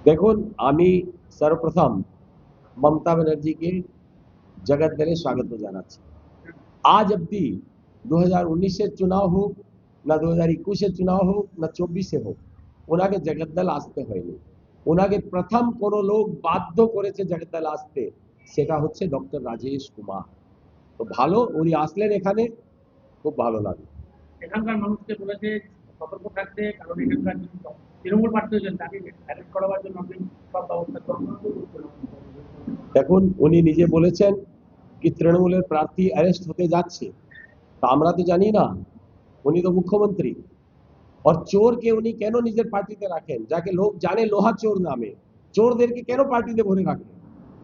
দেখুন, আমি সর্বপ্রথম মমতা ব্যানার্জিকে জগৎ দলে স্বাগত জানাচ্ছি। আজ অবধি 2019-এর চুনাव হোক, না 2021-এর চুনাव হোক, না 24-এ হোক, ওনাকে জগৎ দল আসতে হয়নি। ওনাকে প্রথম কোনো লোক বাধ্য করেছে জগৎ দল আসতে, সেটা হচ্ছে ডক্টর রাজেশ কুমার। তো ভালো, উনি আসলেন এখানে, খুব ভালো লাগে। এখানকার মানুষকে বলেছে সতর্ক থাকতে, কারণ এখানকার তৃণমূল প্রার্থী তাকে অ্যারেস্ট করার জন্য সব ব্যবস্থা করতে। দেখুন, উনি নিজে বলেছেন কি তৃণমূলের প্রার্থী অ্যারেস্ট হতে যাচ্ছে, তা আমরা তো জানি না। উনি তো মুখ্যমন্ত্রী। और चोर के उन्हीं কেন নিজের পার্টিতে রাখেন, যাকে লোক জানে লোহা চোর নামে? চোরদেরকে কেন পার্টিতে ভরে রাখে?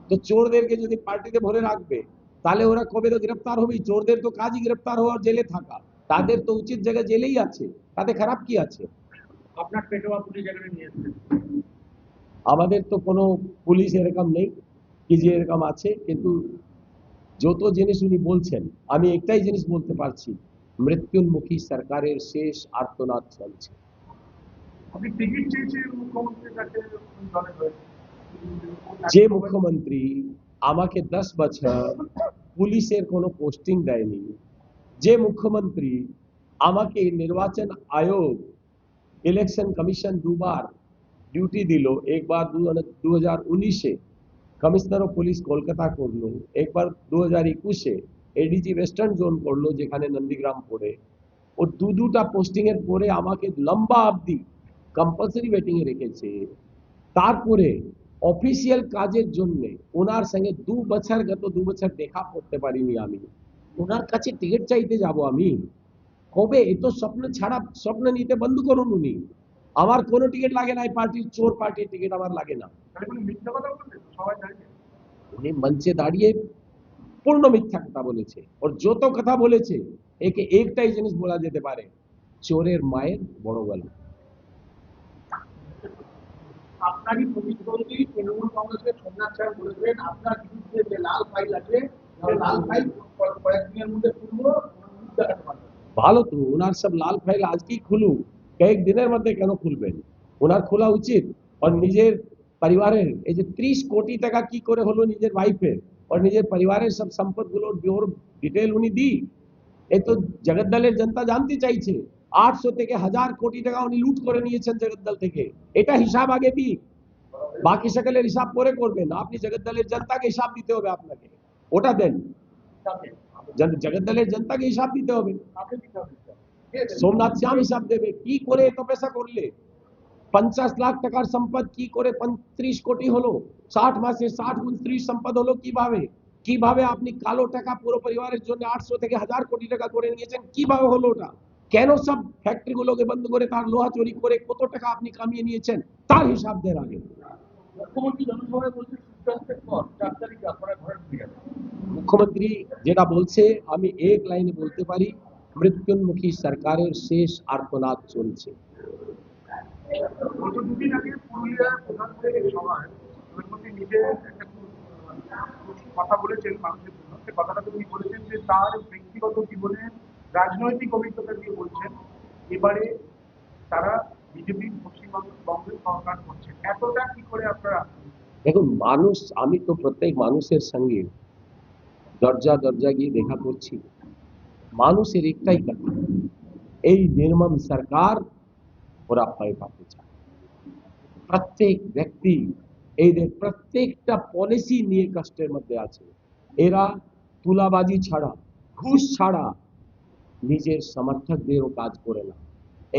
তো চোরদেরকে যদি পার্টিতে ভরে রাখবে, তাহলে ওরা কবে তো গ্রেফতার হবেই। চোরদের তো কাজই গ্রেফতার হওয়া, জেলে থাকা। তাদের তো উচিত জায়গায় জেলেই আছে, তাতে খারাপ কি আছে? আপনার পেটোয়া পুলিশ এখানে নিয়ে এসেছেন। আমাদের তো কোনো পুলিশ এরকম নেই কি যে এরকম আছে, কিন্তু যত জিনিস উনি বলছেন, আমি একটাই জিনিস বলতে পারছি, মৃত্যুন্মুখী সরকারের শেষ আর্তনাদ চলছে। আপনি টিকিট চেয়েছেন মুখ্যমন্ত্রীর কাছে, যে মুখ্যমন্ত্রী আমাকে 10 বছর পুলিশের কোনো পোস্টিং দেয়নি, যে মুখ্যমন্ত্রী আমাকে নির্বাচন আयोग ইলেকশন কমিশন দুবার ডিউটি দিল, একবার 2019-এ কমিশনার অফ পুলিশ কলকাতা করলো, একবার 2021-এ এডিজি ওয়েস্টার্ন জোন করলো, যেখানে নন্দীগ্রাম পড়ে। ও দুটা পোস্টিং এর পরে আমাকে লম্বা অবধি কম্পালসারি ওয়েটিং এ রেখেছে। তারপরে অফিসিয়াল কাজের জন্য ওনার সঙ্গে 2 বছর, গত 2 বছর দেখা করতে পারিনি আমি। ওনার কাছে টিকিট চাইতে যাব আমি কবে? এ তো স্বপ্ন ছাড়া, স্বপ্ন নিতে বন্ধ করুন উনি। আমার কোনো টিকিট লাগে না, এই পার্টির চোর পার্টির টিকিট আমার লাগে না। উনি মঞ্চে দাঁড়িয়ে পূর্ণ মিথ্যা কথা বলেছে, ওর যত কথা বলেছে একে একটাই জিনিস বলা যেতে পারে, চোরের মায়ের বড় গলা। আপনারই প্রতিদ্বন্দ্বী তৃণমূল কংগ্রেসের সোমনাথ স্যার বলেছেন আপনার বিরুদ্ধে যে লাল ফাইল আছে, লাল ফাইল কয়েকদিনের মধ্যে খুলবো, ভালো তো, ওনার সব লাল ফাইল আজকেই খুলুন, কয়েক দিনের মধ্যে কেন খুলবেন? ওনার খোলা উচিত। আর নিজের পরিবারের এই যে 30 কোটি টাকা কি করে হলো নিজের ওয়াইফের, আর নিজের পরিবারের সব সম্পদগুলোর বিওর ডিটেল উনি দি। এই তো জগৎ দলের জনতা জানতে চাইছে, 800 থেকে 1000 কোটি টাকা উনি লুট করে নিয়েছেন জগৎ দল থেকে। এটা হিসাব আগে দি, বাকি সকলের হিসাব পরে করবেন। আপনি জগৎ দলের জনতাকে হিসাব দিতে হবে, আপনাকে ওটা দেন। জগৎ দলের জনতাকে হিসাব দিতে হবে। সোমনাথ শ্যাম হিসাব দেবে কি করে এত পয়সা করলে। 50 লাখ টাকার সম্পদ কি করে 35 কোটি হলো? 60 মাসে 60 গুণ 30 সম্পদ হলো কিভাবে? কিভাবে আপনি কালো টাকা পুরো পরিবারের জন্য 800 থেকে 1000 কোটি টাকা করে নিয়েছেন? কিভাবে হলো ওটা? কেন সব ফ্যাক্টরি গুলোকে বন্ধ করে তার লোহা চুরি করে কত টাকা আপনি কামিয়ে নিয়েছেন, তার হিসাব দেন আগে। মুখ্যমন্ত্রী জনসভায় বলছে সিদ্ধান্তের পর 4 তারিখে আপনারা ঘরে ঢুকে যাবেন। মুখ্যমন্ত্রী যেটা বলছে আমি এক লাইনে বলতে পারি, মৃত্যুন্মুখী সরকারের শেষ আর্তনাদ চলছে। গত দুদিন আগে পুরুলিয়ার প্রধানমন্ত্রীর সভায় প্রধানমন্ত্রী নিজে একটা কথা বলেছেন মানুষের জন্য। সে কথাটা তিনি বলেছেন যে তার ব্যক্তিগত জীবনে রাজনৈতিক অভিজ্ঞতা দিয়ে বলছেন এবারে তারা বিজেপি পশ্চিমবঙ্গের সরকার করছে। এতটা কি করে আপনারা? দেখুন, মানুষ, আমি তো প্রত্যেক মানুষের সঙ্গে দরজা দরজা গিয়ে দেখা করছি। মানুষের একটাই কথা, এই নির্মম সরকার ওরা ভয় পাতে চায়। প্রত্যেক ব্যক্তি এদের প্রত্যেকটা পলিসি নিয়ে কষ্টের মধ্যে আছে। এরা তুলাবাজি ছাড়া, ঘুষ ছাড়া নিজের সমর্থকদেরও কাজ করে না।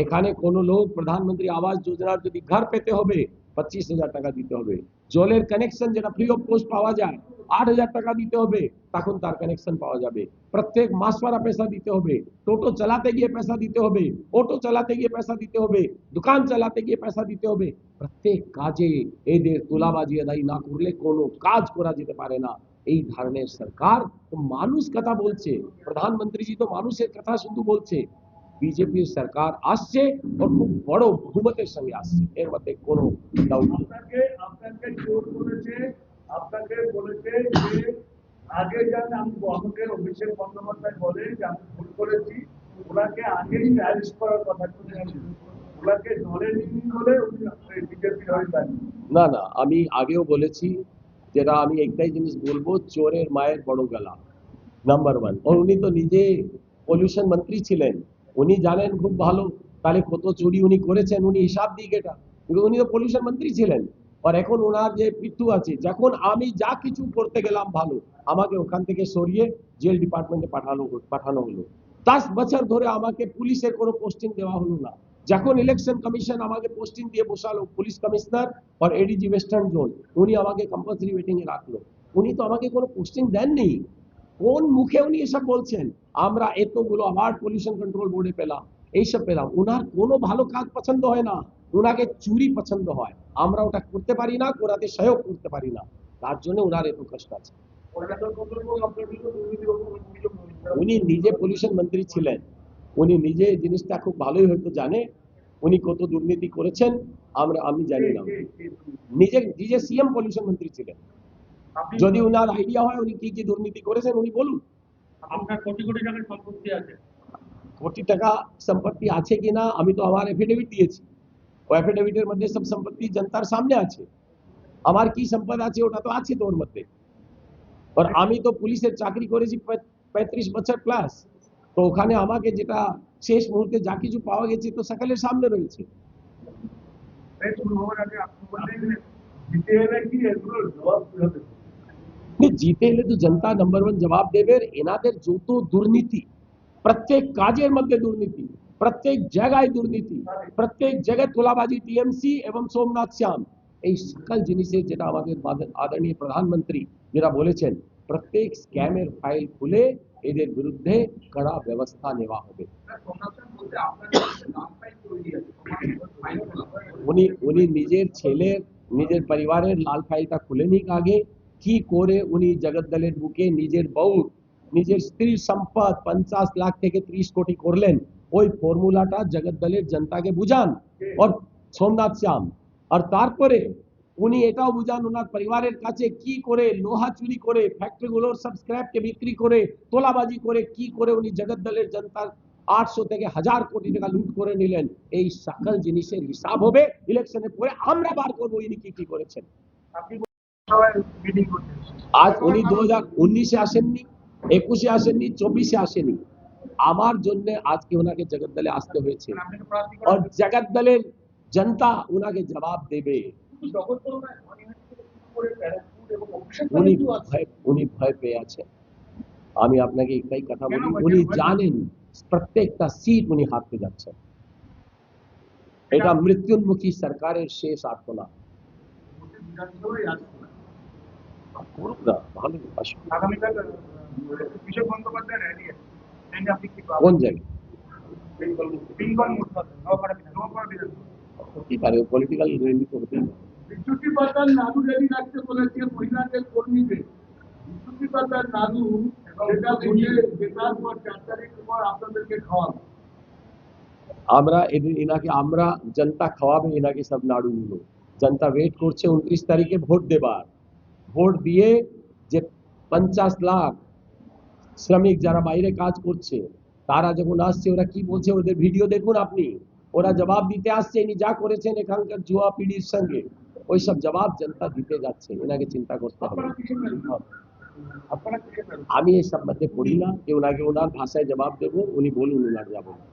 এখানে কোনো লোক প্রধানমন্ত্রী আবাস যোজনার যদি ঘর পেতে হবে 25,000 টাকা দিতে হবে। জলের কানেকশন যেটা ফ্রি অফ কস্ট পাওয়া যায় 8,000 টাকা দিতে হবে, তখন তার কানেকশন পাওয়া যাবে। প্রত্যেক মাসওয়ারা পয়সা দিতে হবে, টোটো চালাতে গিয়ে পয়সা দিতে হবে, অটো চালাতে গিয়ে পয়সা দিতে হবে, দোকান চালাতে গিয়ে পয়সা দিতে হবে। প্রত্যেক কাজে এদের তুলাবাজি আদায় না করলে কোনো কাজ করা যেতে পারে না। এই ধরনের সরকার তো মানুষ কথা বলছে, প্রধানমন্ত্রীজি তো মানুষের কথা শুধু বলছে। বিজেপির সরকার আসছে और খুব বড় বহুমতের সঙ্গে আসছে, এর মধ্যে কোনো ডাউট নেই। আপনাকে জোর করেছে, আপনাকে বলেছে যে আগে যান, আমাকে অভিষেক বন্দ্যোপাধ্যায় বলে যে আমি ভুল করেছি, ওনাকে আগেই অ্যারেস্ট করার কথা ছিল, ওনাকে ধরেনি বলে উনি বিজেপির হয়ে দাঁড়িয়ে। না না, আমি আগেও বলেছি, যেটা আমি একটাই জিনিস বলবো, চোরের মায়ের বড় গলা, নাম্বার ওয়ান। আর উনি তো নিজে পলিউশন মন্ত্রী ছিলেন, উনি জানেন খুব ভালো তাহলে কত চুরি উনি করেছেন, উনি হিসাব দিক এটা, কিন্তু উনি তো পলিউশন মন্ত্রী ছিলেন। আর এখন ওনার যে পিঠু আছে, যখন আমি যা কিছু করতে গেলাম ভালো, আমাকে ওখান থেকে সরিয়ে জেল ডিপার্টমেন্টে পাঠানো হলো। 10 বছর ধরে আমাকে পুলিশের কোনো পোস্টিং দেওয়া হলো না। যখন ইলেকশন কমিশন আমাকে পোস্টিং দিয়ে বসালো পুলিশ কমিশনার আর এডিজি ওয়েস্টার্ন জোন, উনি আমাকে কম্পালসারি ওয়েটিং এ রাখলো। উনি তো আমাকে কোনো পোস্টিং দেননি। কোন মুখে উনি এসব বলছেন? আমরা এতগুলো অ্যাওয়ার্ড পলিউশন কন্ট্রোল বোর্ডে পেলাম, এইসব পেলাম। উনার কোনো ভালো কাজ পছন্দ হয় না, উনাকে চুরি পছন্দ হয়। আমরা ওটা করতে পারি না, করাতে সহায়ক করতে পারি না, তার জন্য উনার এত কষ্ট আছে। উনি নিজে পলিউশন মন্ত্রী ছিলেন, উনি নিজে জিনিসটা খুব ভালোই হয়তো জানে উনি কত দুর্নীতি করেছেন। আমি জানি না। নিজে নিজে সিএম পলিউশন মন্ত্রী ছিলেন, যদি উনার আইডিয়া হয় উনি কি কি দুর্নীতি করেছেন উনি বলুন। আপনার কোটি কোটি টাকার সম্পত্তি আছে, কোটি টাকা সম্পত্তি আছে কিনা আমি তো আমার এফিডেভিট দিয়েছি, ওই এফিডেভিটের মধ্যে সব সম্পত্তি জনতার সামনে আছে। আমার কি সম্পদ আছে ওটা তো আছে তো ওর মধ্যে। আর আমি তো পুলিশের চাকরি করেছি 35 বছর প্লাস, তো ওখানে আমাকে যেটা শেষ মুহূর্তে যা কিছু পাওয়া গেছে তো সকালের সামনে রয়েছে। শুরু হওয়ার আগে আপনি বললেন জিতে এলে কি এগুলো জবাব কিভাবে? জিতে এলে তো जनता नंबर 1 জবাব দেবে। এনাদের যত দুর্নীতি, প্রত্যেক কাজের মধ্যে দুর্নীতি, প্রত্যেক জায়গায় দুর্নীতি, প্রত্যেক জায়গায় তোলাবাজি, টিএমসি এবং সোমনাথ শ্যাম, এই সকল জিনিসের যেটা আমাদের আদরণীয় প্রধানমন্ত্রী যেটা বলেছেন, প্রত্যেক স্ক্যামের ফাইল খুলে এদের বিরুদ্ধে কড়া ব্যবস্থা নেওয়া হবে। উনি নিজের ছেলের, নিজের পরিবারের লাল ফাইলটা খুলে নিক আগে। কি করে উনি জগদ্দলের বুকে নিজের বউ, নিজের স্ত্রীর সম্পদ 50 লাখ থেকে 30 কোটি করলেন, ওই ফর্মুলাটা জগদ্দলের জনতাকে বুঝান। আর সোমনাথ শ্যাম, আর তারপরে উনি এটাও বুঝান ওনার পরিবারের কাছে কি করে লোহা চুরি করে, ফ্যাক্টরিগুলোর সব স্ক্র্যাপকে বিক্রি করে, তোলাবাজি করে, কি করে উনি জগদ্দলের জনতার 800 থেকে 1000 কোটি টাকা লুট করে নিলেন। এই সকল জিনিসের হিসাব হবে ইলেকশনের পরে, আমরা বার করবো ইনি কি কি করেছেন। আপনি সবাই মিটিং করছেন, আজ উনি 2019-এ আসেননি, 21-এ আসেননি, 24-এ আসেনি। আমার জন্য আজকে ওনাকে জগদ্দলে আসতে হয়েছে, আপনাকে প্রার্থী আর করা জগদ্দলের জনতা ওনাকে জবাব দেবে। জগৎ করে প্যারাশুট এবং অভিষেক উনি ভয় পেয়ে আছেন। আমি আপনাকে একটাই কথা বলি, উনি জানেন প্রত্যেকটা সিট উনি হারতে যাচ্ছেন। এটা মৃত্যুন্মুখী সরকারের শেষ আর্তনা। বিধানসভায় আসছে না। করুক না, ভালো আসুক। আগামীকাল অভিষেক বন্দ্যোপাধ্যায় র্যালি আছে, এই নিয়ে আপনি কি কোন জায়গায়? বেঙ্গল মোটরসাইকেল নওপাড়া বিধানসভা। হতেই পারে, পলিটিক্যাল র্যালি তো হতেই পারে। বিদ্যুৎ পাতার নাড়ু রেডি রাখতে বলেছে মহিলাদের কর্মীদের। বিদ্যুৎ পাতার নাড়ু সেটা বুঝে জেতার পর 4 তারিখ পর আপনাদেরকে খাওয়াবো। আমরা এনাকে, আমরা জনতা খাওয়াবে এনাকে সব নাড়ুগুলো। জনতা ওয়েট করছে 29 তারিখে ভোট দেবার। ভোট দিয়ে যে 50 লাখ শ্রমিক যারা বাইরে কাজ করছে তারা যখন আসছে, ওরা কি বলছে ওদের ভিডিও দেখুন আপনি। ওরা জবাব দিতে আসছে ইনি যা করেছেন এখানকার যুবা পিঢ়ির সঙ্গে, ওই সব জবাব জনতা দিতে যাচ্ছে, এনাকে চিন্তা করতে হবে। আমি এই সব মধ্যে পড়ি না, যে ওনাকে ওনার ভাষায় জবাব দেবো, উনি বলুন ওনার যা বলুন।